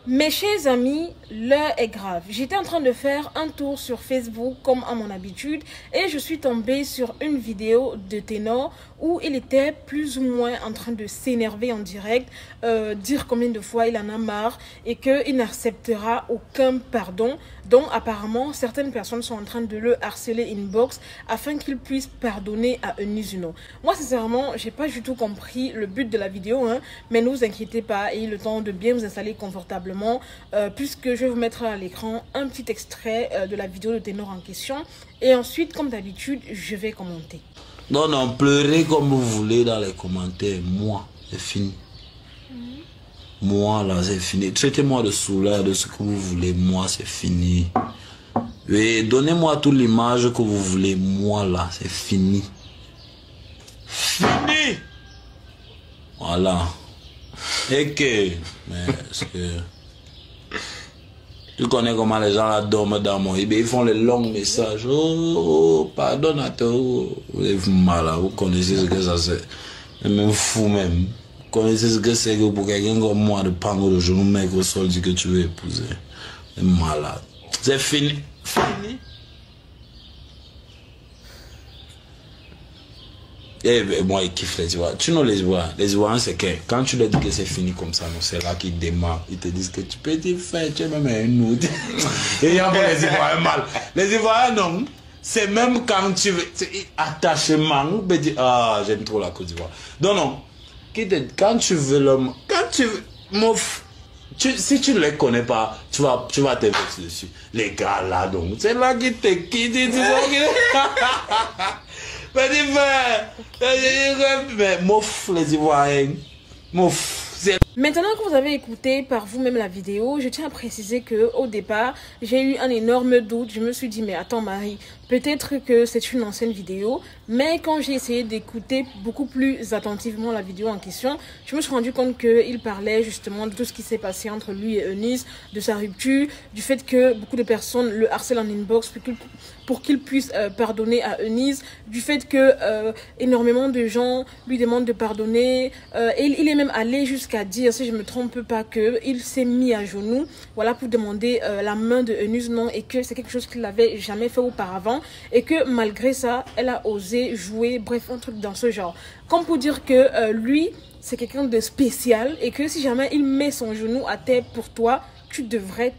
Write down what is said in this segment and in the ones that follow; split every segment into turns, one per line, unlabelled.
Mes chers amis, l'heure est grave. J'étais en train de faire un tour sur Facebook comme à mon habitude et je suis tombée sur une vidéo de Ténor où il était plus ou moins en train de s'énerver en direct, dire combien de fois il en a marre et qu'il n'acceptera aucun pardon. Donc apparemment, certaines personnes sont en train de le harceler inbox afin qu'il puisse pardonner à Eunice Juno. Moi sincèrement, j'ai pas du tout compris le but de la vidéo, hein, mais ne vous inquiétez pas, ayez le temps de bien vous installer confortablement. Puisque je vais vous mettre à l'écran un petit extrait de la vidéo de Ténor en question et ensuite comme d'habitude je vais commenter.
Non, non, pleurez comme vous voulez dans les commentaires, moi c'est fini. Moi là c'est fini, traitez-moi de souleur, de ce que vous voulez, moi c'est fini. Et donnez-moi toute l'image que vous voulez, moi là c'est fini. Fini. Voilà. Et que mais est-ce que tu connais comment les gens là dorment dans mon lit, ils font les longs messages. Oh, pardonne à toi. Vous êtes malade, vous connaissez ce que ça c'est. Même fou même. Vous connaissez ce que c'est que pour quelqu'un comme moi de prendre le genou mec au sol dit que tu veux épouser. C'est malade. C'est fini. Fini. Et moi, il kiffe les Ivoiriens. Tu know les Ivoiriens. Les Ivoiriens, c'est que quand tu leur dis que c'est fini comme ça, c'est là qu'ils démarrent. Ils te disent que tu peux t'y faire, tu es même un autre. Et il y a pour les Ivoiriens mal. Les Ivoiriens, non. C'est même quand tu veux. Attachement. Ah, j'aime trop la Côte d'Ivoire. Non, non. Quand tu veux l'homme. Quand tu veux. Si tu ne les connais pas, tu vas te vexer dessus. Les gars là, donc. C'est là qu'ils te quittent. Mais mouf les Ivoiriens, mouf.
Maintenant que vous avez écouté par vous-même la vidéo, je tiens à préciser que au départ, j'ai eu un énorme doute. Je me suis dit, mais attends Marie, peut-être que c'est une ancienne vidéo. Mais quand j'ai essayé d'écouter beaucoup plus attentivement la vidéo en question, je me suis rendu compte qu'il parlait justement de tout ce qui s'est passé entre lui et Eunice, de sa rupture, du fait que beaucoup de personnes le harcèlent en inbox pour qu'il puisse pardonner à Eunice, du fait que énormément de gens lui demandent de pardonner. Et il est même allé jusqu'à dire, si je ne me trompe pas, qu'il s'est mis à genoux, voilà, pour demander la main de Eunice, non, et que c'est quelque chose qu'il n'avait jamais fait auparavant, et que malgré ça, elle a osé jouer, bref, un truc dans ce genre. Comme pour dire que lui, c'est quelqu'un de spécial, et que si jamais il met son genou à terre pour toi, tu devrais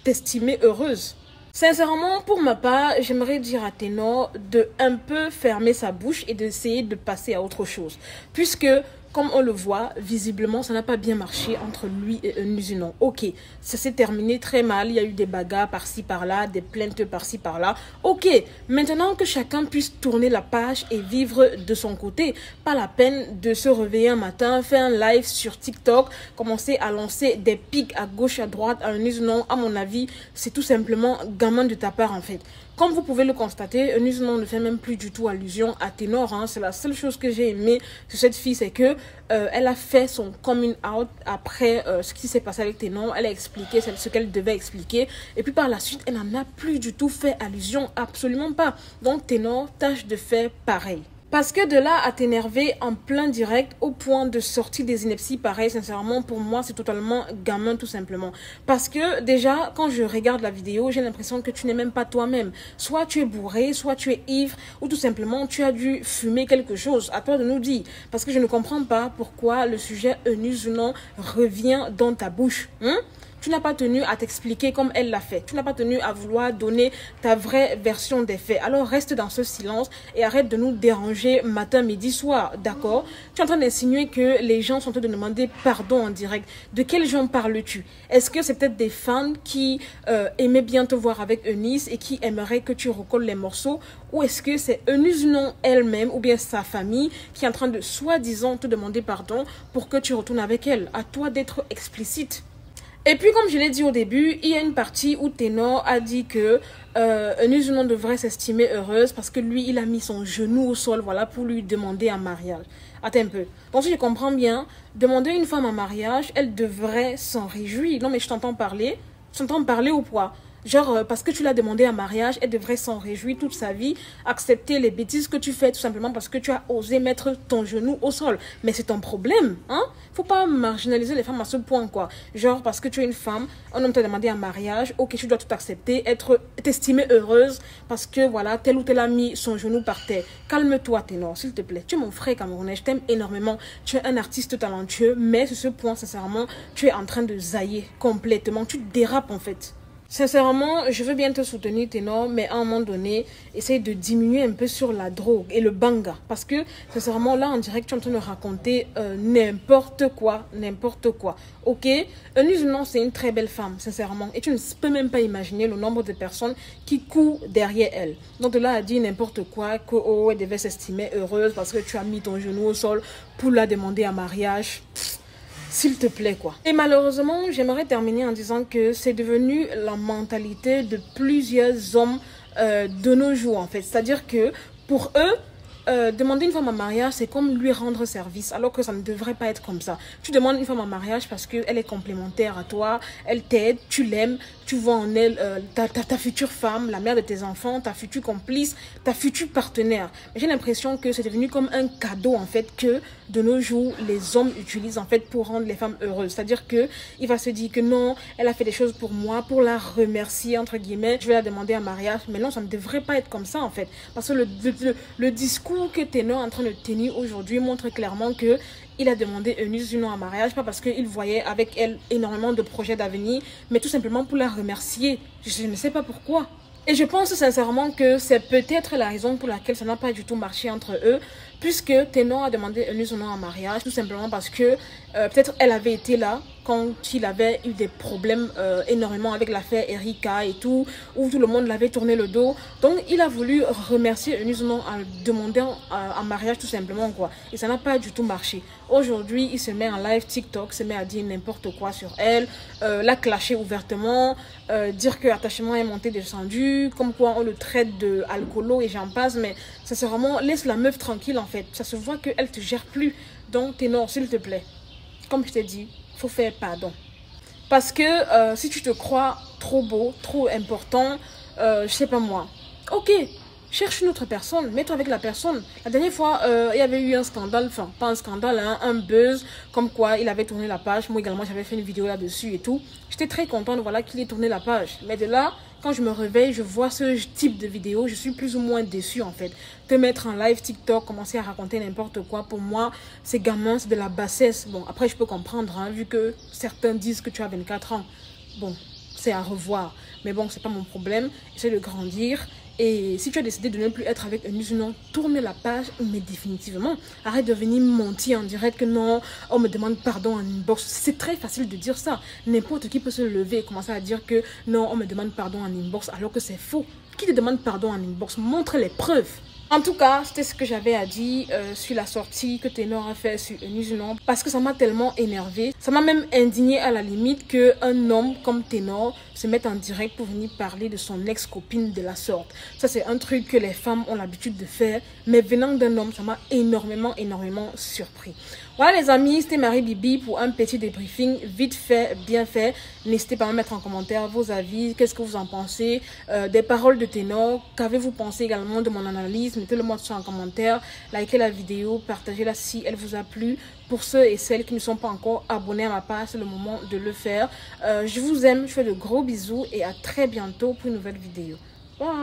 t'estimer heureuse. Sincèrement, pour ma part, j'aimerais dire à Ténor de un peu fermer sa bouche et d'essayer de passer à autre chose. Puisque, comme on le voit, visiblement, ça n'a pas bien marché entre lui et Eunice Juno. Ok, ça s'est terminé très mal, il y a eu des bagarres par-ci par-là, des plaintes par-ci par-là. Ok, maintenant que chacun puisse tourner la page et vivre de son côté, pas la peine de se réveiller un matin, faire un live sur TikTok, commencer à lancer des pics à gauche, à droite, à Eunice Juno. À mon avis, c'est tout simplement gamin de ta part en fait. Comme vous pouvez le constater, Eunice Juno ne fait même plus du tout allusion à Ténor. Hein. C'est la seule chose que j'ai aimé sur cette fille, c'est que elle a fait son coming out après ce qui s'est passé avec Ténor. Elle a expliqué ce qu'elle devait expliquer. Et puis par la suite, elle n'en a plus du tout fait allusion, absolument pas. Donc Ténor, tâche de faire pareil. Parce que de là à t'énerver en plein direct au point de sortir des inepties pareil, sincèrement, pour moi, c'est totalement gamin tout simplement. Parce que déjà, quand je regarde la vidéo, j'ai l'impression que tu n'es même pas toi-même. Soit tu es bourré, soit tu es ivre, ou tout simplement, tu as dû fumer quelque chose. À toi de nous dire. Parce que je ne comprends pas pourquoi le sujet Eunice Juno revient dans ta bouche. Tu n'as pas tenu à t'expliquer comme elle l'a fait. Tu n'as pas tenu à vouloir donner ta vraie version des faits. Alors reste dans ce silence et arrête de nous déranger matin, midi, soir. D'accord? Tu es en train d'insinuer que les gens sont en train de demander pardon en direct. De quels gens parles-tu? Est-ce que c'est peut-être des fans qui aimaient bien te voir avec Eunice et qui aimeraient que tu recolles les morceaux? Ou est-ce que c'est Eunice Juno elle-même ou bien sa famille qui est en train de soi-disant te demander pardon pour que tu retournes avec elle? À toi d'être explicite. Et puis, comme je l'ai dit au début, il y a une partie où Ténor a dit que Eunice Juno devrait s'estimer heureuse parce que lui, il a mis son genou au sol, voilà, pour lui demander un mariage. Attends un peu. Donc, si je comprends bien, demander une femme en mariage, elle devrait s'en réjouir. Non, mais je t'entends parler. Tu t'entends parler ou quoi? Genre, parce que tu l'as demandé en mariage, elle devrait s'en réjouir toute sa vie, accepter les bêtises que tu fais tout simplement parce que tu as osé mettre ton genou au sol. Mais c'est ton problème, hein? Faut pas marginaliser les femmes à ce point, quoi. Genre, parce que tu es une femme, un homme t'a demandé en mariage, ok, tu dois tout accepter, t'estimer heureuse parce que, voilà, tel ou tel a mis son genou par terre. Calme-toi, Ténor, s'il te plaît. Tu es mon frère camerounais, je t'aime énormément. Tu es un artiste talentueux, mais sur ce point, sincèrement, tu es en train de zailler complètement. Tu dérapes, en fait. Sincèrement, je veux bien te soutenir, Ténor, mais à un moment donné, essaye de diminuer un peu sur la drogue et le banga. Parce que, sincèrement, là, on dirait que tu es en train de raconter n'importe quoi, n'importe quoi. Ok, Eunice Dunant, c'est une très belle femme, sincèrement. Et tu ne peux même pas imaginer le nombre de personnes qui courent derrière elle. Donc de là à dire n'importe quoi, que oh, elle devait s'estimer heureuse parce que tu as mis ton genou au sol pour la demander en mariage. S'il te plaît, quoi. Et malheureusement, j'aimerais terminer en disant que c'est devenu la mentalité de plusieurs hommes de nos jours, en fait. C'est-à-dire que pour eux, demander une femme en mariage, c'est comme lui rendre service, alors que ça ne devrait pas être comme ça. Tu demandes une femme en mariage parce qu'elle est complémentaire à toi, elle t'aide, tu l'aimes, tu vois en elle ta future femme, la mère de tes enfants, ta future complice, ta future partenaire. J'ai l'impression que c'est devenu comme un cadeau, en fait, que de nos jours, les hommes utilisent, en fait, pour rendre les femmes heureuses. C'est-à-dire que il va se dire que non, elle a fait des choses pour moi, pour la remercier, entre guillemets, je vais la demander en mariage. Mais non, ça ne devrait pas être comme ça, en fait. Parce que le discours que Ténor est en train de tenir aujourd'hui montre clairement que il a demandé Eunice Dunant en mariage, pas parce qu'il voyait avec elle énormément de projets d'avenir, mais tout simplement pour la remercier. Je ne sais pas pourquoi. Et je pense sincèrement que c'est peut-être la raison pour laquelle ça n'a pas du tout marché entre eux, puisque Ténor a demandé Eunice Dunant en mariage, tout simplement parce que peut-être elle avait été là quand il avait eu des problèmes énormément avec l'affaire Erika et tout, où tout le monde l'avait tourné le dos. Donc il a voulu remercier Eunice Dunant en demandant en mariage tout simplement, quoi. Et ça n'a pas du tout marché. Aujourd'hui, il se met en live TikTok, se met à dire n'importe quoi sur elle, la clasher ouvertement, dire que l'attachement est monté descendu, comme quoi on le traite de alcoolo et j'en passe, mais sincèrement, laisse la meuf tranquille, en fait. Ça se voit qu'elle te gère plus. Donc Ténor, s'il te plaît, comme je t'ai dit, faut faire pardon. Parce que si tu te crois trop beau, trop important, je sais pas moi, ok, cherche une autre personne, mets-toi avec la personne. La dernière fois, il y avait eu un scandale, enfin pas un scandale, hein, un buzz, comme quoi il avait tourné la page. Moi également, j'avais fait une vidéo là-dessus et tout. J'étais très contente, voilà, qu'il ait tourné la page. Mais de là, quand je me réveille, je vois ce type de vidéo, je suis plus ou moins déçue, en fait. Te mettre en live TikTok, commencer à raconter n'importe quoi, pour moi, c'est gamin, c'est de la bassesse. Bon, après, je peux comprendre, hein, vu que certains disent que tu as 24 ans. Bon, c'est à revoir. Mais bon, c'est pas mon problème. J'essaie de grandir. Et si tu as décidé de ne plus être avec Eunice Dunant, tourne la page, mais définitivement. Arrête de venir mentir en direct que non, on me demande pardon en inbox. C'est très facile de dire ça. N'importe qui peut se lever et commencer à dire que non, on me demande pardon en inbox, alors que c'est faux. Qui te demande pardon en inbox? Montre les preuves. En tout cas, c'était ce que j'avais à dire sur la sortie que Ténor a fait sur Eunice Dunant, parce que ça m'a tellement énervé. Ça m'a même indigné à la limite qu'un homme comme Ténor se mette en direct pour venir parler de son ex-copine de la sorte. Ça, c'est un truc que les femmes ont l'habitude de faire, mais venant d'un homme, ça m'a énormément surpris. Voilà les amis, c'était Marie Bibi pour un petit débriefing vite fait, bien fait. N'hésitez pas à mettre en commentaire vos avis, qu'est-ce que vous en pensez, des paroles de Ténor, qu'avez-vous pensé également de mon analyse. Mettez-le moi en commentaire, likez la vidéo, partagez-la si elle vous a plu. Pour ceux et celles qui ne sont pas encore abonnés à ma page, c'est le moment de le faire. Je vous aime, je fais de gros bisous et à très bientôt pour une nouvelle vidéo. Bye!